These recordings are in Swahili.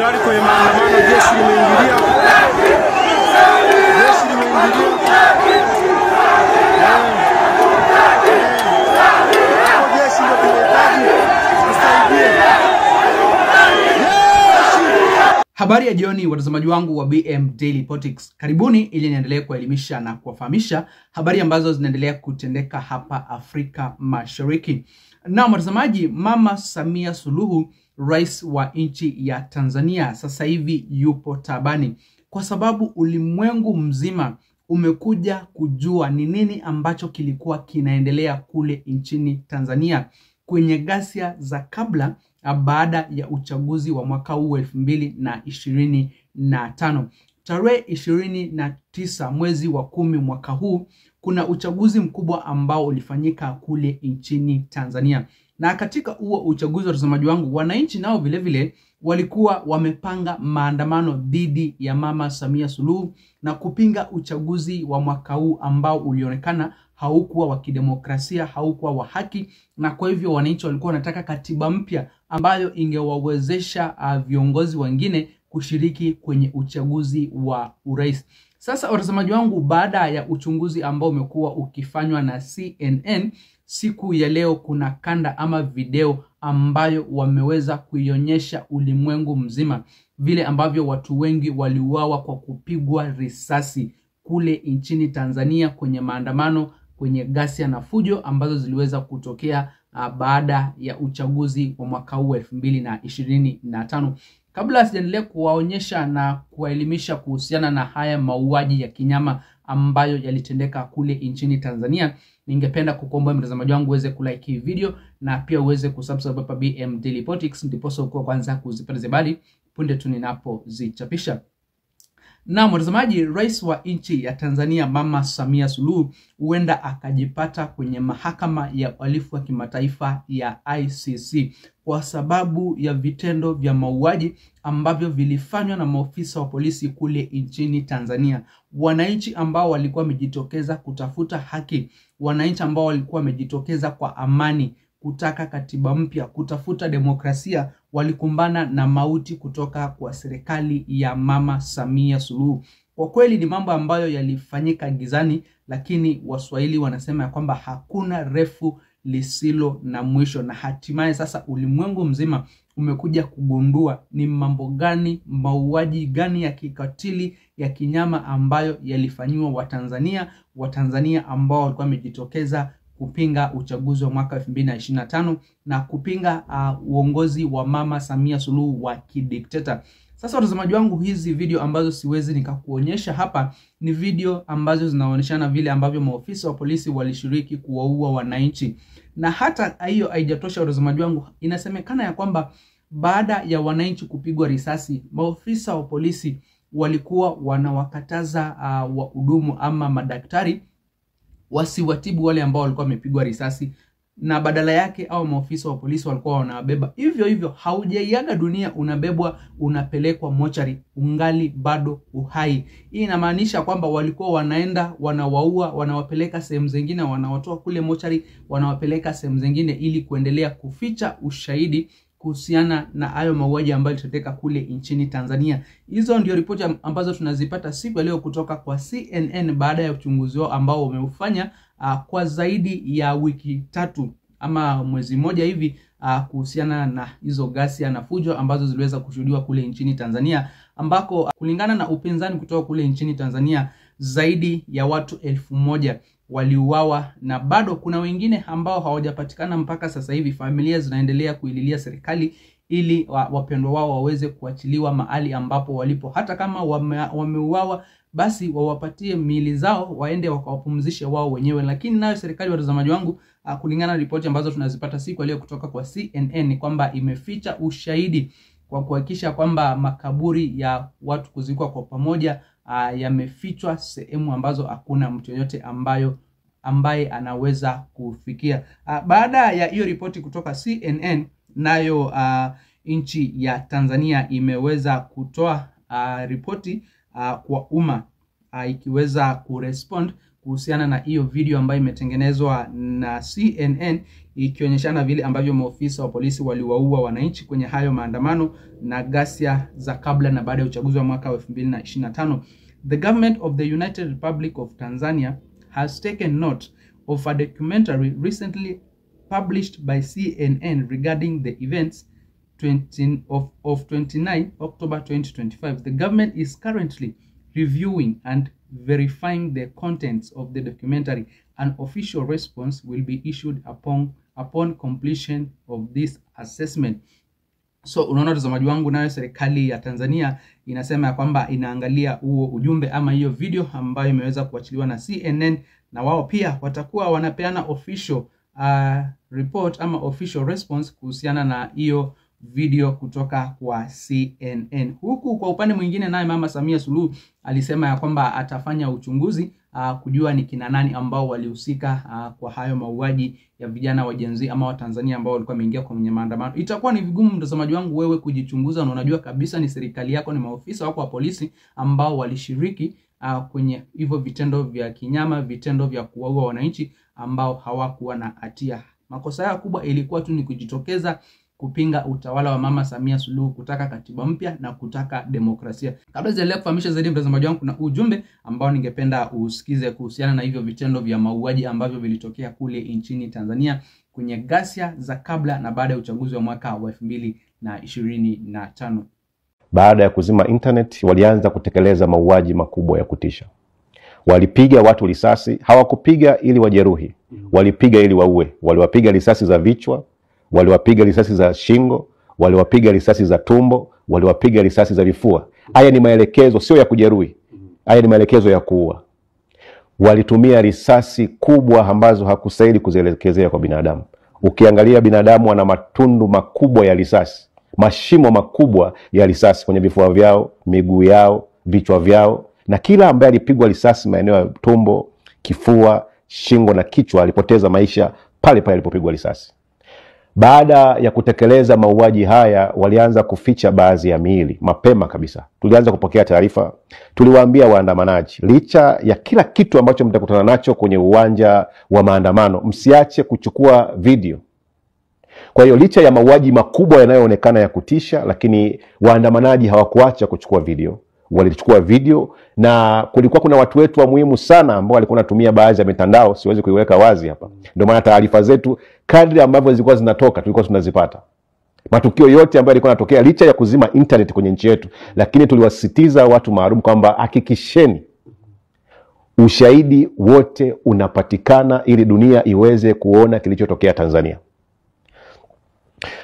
tayari kwenye maandamano, jeshi limeingilia. Jeshi ndio tunahitaji tusaidie. Habari ya jioni watazamaji wangu wa BM Daily Politics. Karibuni ili niendelee kuelimisha na kuwafahamisha habari ambazo zinaendelea kutendeka hapa Afrika Mashariki. Na watazamaji, Mama Samia Suluhu, rais wa nchi ya Tanzania, sasa hivi yupo tabani kwa sababu ulimwengu mzima umekuja kujua ni nini ambacho kilikuwa kinaendelea kule nchini Tanzania kwenye ghasia za kabla baada ya uchaguzi wa mwaka huu 2025. Tarehe 29 mwezi wa 10 mwaka huu kuna uchaguzi mkubwa ambao ulifanyika kule nchini Tanzania. Na katika huo uchaguzi, watazamaji wangu, wananchi nao vile vile walikuwa wamepanga maandamano dhidi ya Mama Samia Suluhu na kupinga uchaguzi wa mwaka huu ambao ulionekana haukuwa wa kidemokrasia, haukuwa wa haki, na kwa hivyo wananchi walikuwa wanataka katiba mpya ambayo ingewawezesha viongozi wengine kushiriki kwenye uchaguzi wa urais. Sasa watazamaji wangu, baada ya uchunguzi ambao umekuwa ukifanywa na CNN, siku ya leo kuna kanda ama video ambayo wameweza kuionyesha ulimwengu mzima vile ambavyo watu wengi waliuawa kwa kupigwa risasi kule nchini Tanzania kwenye maandamano, kwenye ghasia na fujo ambazo ziliweza kutokea baada ya uchaguzi wa mwaka huu 2025. Kabla sijaendelea kuwaonyesha na kuwaelimisha kuhusiana na haya mauaji ya kinyama ambayo yalitendeka kule nchini Tanzania, ningependa kukuomba mtazamaji wangu uweze kulike hii video na pia uweze kusubscribe hapa BM Daily Politics, ndipo kwa kwanza kuzipata habari punde tu ninapozichapisha. Na mtazamaji, rais wa nchi ya Tanzania Mama Samia Suluhu huenda akajipata kwenye mahakama ya uhalifu wa kimataifa ya ICC kwa sababu ya vitendo vya mauaji ambavyo vilifanywa na maofisa wa polisi kule nchini Tanzania. Wananchi ambao walikuwa wamejitokeza kutafuta haki, wananchi ambao walikuwa wamejitokeza kwa amani kutaka katiba mpya, kutafuta demokrasia, walikumbana na mauti kutoka kwa serikali ya Mama Samia Suluhu. Kwa kweli ni mambo ambayo yalifanyika gizani, lakini Waswahili wanasema ya kwamba hakuna refu lisilo na mwisho, na hatimaye sasa ulimwengu mzima umekuja kugundua ni mambo gani, mauaji gani ya kikatili ya kinyama ambayo yalifanywa Watanzania ambao walikuwa wamejitokeza kupinga uchaguzi wa mwaka 2025 na kupinga uongozi wa Mama Samia Suluhu wa kidikteta. Sasa watazamaji wangu, hizi video ambazo siwezi nikakuonyesha hapa ni video ambazo zinaonyeshana vile ambavyo maofisa wa polisi walishiriki kuwaua wananchi. Na hata hiyo haijatosha watazamaji wangu, inasemekana ya kwamba baada ya wananchi kupigwa risasi, maofisa wa polisi walikuwa wanawakataza wahudumu ama madaktari wasiwatibu wale ambao walikuwa wamepigwa risasi, na badala yake au maofisa wa polisi walikuwa wanabeba hivyo haujaiaga dunia, unabebwa unapelekwa mochari ungali bado uhai. Hii inamaanisha kwamba walikuwa wanaenda wanawaua, wanawapeleka sehemu zingine, wanawatoa kule mochari wanawapeleka sehemu zingine ili kuendelea kuficha ushahidi kuhusiana na hayo mauaji ambayo yalitendeka kule nchini Tanzania. Hizo ndio ripoti ambazo tunazipata siku ya leo kutoka kwa CNN baada ya uchunguzi wao ambao wameufanya kwa zaidi ya wiki 3 ama mwezi mmoja hivi kuhusiana na hizo ghasia na fujo ambazo ziliweza kushuhudiwa kule nchini Tanzania, ambako kulingana na upinzani kutoka kule nchini Tanzania zaidi ya watu 1000 waliuawa, na bado kuna wengine ambao hawajapatikana mpaka sasa hivi. Familia zinaendelea kuililia serikali ili wapendwa wao waweze kuachiliwa mahali ambapo walipo. Hata kama wameuawa, basi wawapatie miili zao waende wakawapumzishe wao wenyewe. Lakini nayo serikali, watazamaji wangu, kulingana na ripoti ambazo tunazipata siku leo kutoka kwa CNN, kwamba imeficha ushahidi kwa kuhakikisha kwamba makaburi ya watu kuzikwa kwa pamoja yamefichwa sehemu ambazo hakuna mtu yoyote ambaye anaweza kufikia. Baada ya hiyo ripoti kutoka CNN, nayo nchi ya Tanzania imeweza kutoa ripoti kwa umma, ikiweza kurespond kuhusiana na hiyo video ambayo imetengenezwa na CNN ikionyeshana vile ambavyo maofisa wa polisi waliwaua wananchi kwenye hayo maandamano na ghasia za kabla na baada ya uchaguzi wa mwaka 2025. The government of the United Republic of Tanzania has taken note of a documentary recently published by CNN regarding the events of 29 October 2025. The government is currently reviewing and verifying the contents of the documentary. An official response will be issued upon completion of this assessment. So unaona watazamaji wangu, nayo serikali ya Tanzania inasema ya kwamba inaangalia huo ujumbe ama hiyo video ambayo imeweza kuachiliwa na CNN, na wao pia watakuwa wanapeana official report ama official response kuhusiana na hiyo video kutoka kwa CNN. Huku kwa upande mwingine, naye Mama Samia Suluhu alisema ya kwamba atafanya uchunguzi kujua ni kina nani ambao walihusika kwa hayo mauaji ya vijana wa Gen Z ama wa Tanzania ambao walikuwa wameingia kwenye maandamano. Itakuwa ni vigumu mtazamaji wangu wewe kujichunguza, na unajua kabisa ni serikali yako, ni maofisa wako wa polisi ambao walishiriki kwenye hivyo vitendo vya kinyama, vitendo vya kuwaua wananchi ambao hawakuwa na hatia. Makosa yao kubwa ilikuwa tu ni kujitokeza kupinga utawala wa Mama Samia Suluhu, kutaka katiba mpya na kutaka demokrasia. Kabla sijaendelea kufahamisha zaidi mtazamaji wangu, kuna ujumbe ambao ningependa usikize kuhusiana na hivyo vitendo vya mauaji ambavyo vilitokea kule nchini Tanzania kwenye ghasia za kabla na baada ya uchaguzi wa mwaka wa 2025. Baada ya kuzima internet, walianza kutekeleza mauaji makubwa ya kutisha. Walipiga watu risasi, hawakupiga ili wajeruhi, walipiga ili waue. Waliwapiga risasi za vichwa, waliwapiga risasi za shingo, waliwapiga risasi za tumbo, waliwapiga risasi za vifua. Haya ni maelekezo, sio ya kujeruhi. Haya ni maelekezo ya kuua. Walitumia risasi kubwa ambazo hakustahili kuzielekezea kwa binadamu. Ukiangalia binadamu wana matundu makubwa ya risasi, mashimo makubwa ya risasi kwenye vifua vyao, miguu yao, vichwa vyao, na kila ambaye alipigwa risasi maeneo ya tumbo, kifua, shingo na kichwa alipoteza maisha pale pale alipopigwa risasi. Baada ya kutekeleza mauaji haya, walianza kuficha baadhi ya miili mapema kabisa. Tulianza kupokea taarifa, tuliwaambia waandamanaji, licha ya kila kitu ambacho mtakutana nacho kwenye uwanja wa maandamano, msiache kuchukua video. Kwa hiyo licha ya mauaji makubwa yanayoonekana ya kutisha, lakini waandamanaji hawakuacha kuchukua video. Walichukua video, na kulikuwa kuna watu wetu wa muhimu sana ambao walikuwa wanatumia baadhi ya mitandao, siwezi kuiweka wazi hapa. Ndio maana taarifa zetu kadri ambavyo zilikuwa zinatoka tulikuwa tunazipata. Matukio yote ambayo yalikuwa yanatokea licha ya kuzima internet kwenye nchi yetu, lakini tuliwasisitiza watu maalum kwamba hakikisheni ushahidi wote unapatikana ili dunia iweze kuona kilichotokea Tanzania.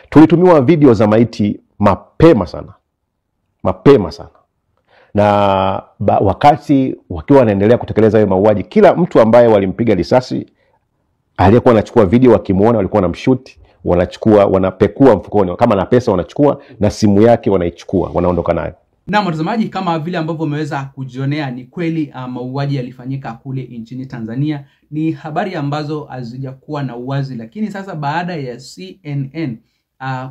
Tulitumiwa video za maiti mapema sana. Na wakati wakiwa wanaendelea kutekeleza hayo mauaji, kila mtu ambaye walimpiga risasi aliyekuwa anachukua video, wakimuona walikuwa wanamshoot, wanachukua, wanapekua mfukoni, kama na pesa wanachukua, na simu yake wanaichukua, wanaondoka nayo. Na mtazamaji, kama vile ambavyo umeweza kujionea, ni kweli mauaji yalifanyika kule nchini Tanzania. Ni habari ambazo hazijakuwa na uwazi, lakini sasa baada ya CNN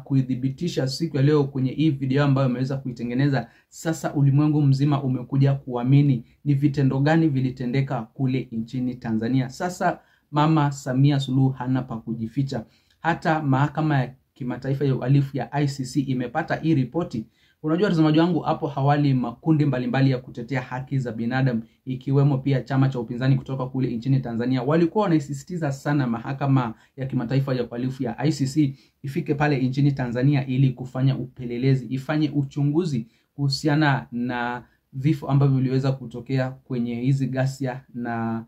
kuidhibitisha siku ya leo kwenye hii video ambayo ameweza kuitengeneza, sasa ulimwengu mzima umekuja kuamini ni vitendo gani vilitendeka kule nchini Tanzania. Sasa Mama Samia Suluhu hana pa kujificha. Hata mahakama ya kimataifa ya uhalifu ya ICC imepata hii ripoti. Unajua watazamaji wangu, hapo hawali makundi mbalimbali ya kutetea haki za binadamu, ikiwemo pia chama cha upinzani kutoka kule nchini Tanzania, walikuwa wanaisisitiza sana mahakama ya kimataifa ya uhalifu ya ICC ifike pale nchini Tanzania ili kufanya upelelezi, ifanye uchunguzi kuhusiana na vifo ambavyo viliweza kutokea kwenye hizi ghasia na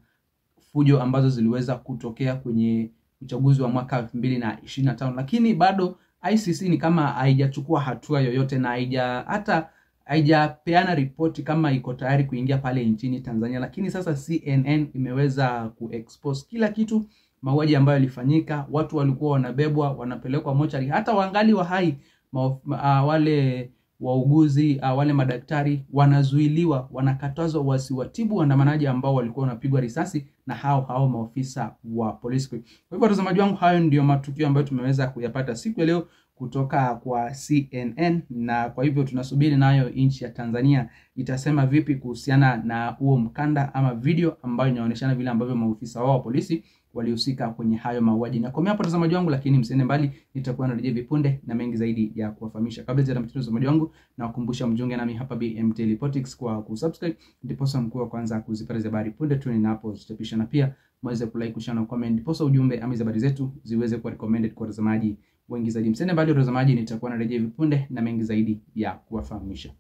fujo ambazo ziliweza kutokea kwenye uchaguzi wa mwaka 2025. Lakini bado ICC ni kama haijachukua hatua yoyote na haijapeana ripoti kama iko tayari kuingia pale nchini Tanzania. Lakini sasa CNN imeweza kuexpose kila kitu, mauaji ambayo yalifanyika, watu walikuwa wanabebwa, wanapelekwa mochari, hata wangali wa hai, wale wauguzi, wale madaktari wanazuiliwa, wanakatazwa wasiwatibu waandamanaji ambao walikuwa wanapigwa risasi na hao maofisa wa polisi. Kwa hivyo watazamaji wangu, hayo ndio matukio ambayo tumeweza kuyapata siku ya leo kutoka kwa CNN, na kwa hivyo tunasubiri nayo nchi ya Tanzania itasema vipi kuhusiana na huo mkanda ama video ambayo inaonyeshana vile ambavyo maofisa wao wa polisi walihusika kwenye hayo mauaji. Na kwa hapo mtazamaji wangu, lakini msiende mbali, nitakuwa narejea vipunde na mengi zaidi ya kuwafahamisha. Kabla ya mtazamaji wangu, na kukumbusha mjiunge nami hapa BM Daily Politics kwa kusubscribe, ndipo mkuu wa kwanza kuzipata habari punde tu ninapozichapisha, na pia mweze kulike, kushare na comment, ndipo ujumbe ama habari zetu ziweze kuwa recommended kwa watazamaji wengi zaidi. Msiende mbali watazamaji, nitakuwa narejea vipunde na mengi zaidi ya kuwafahamisha.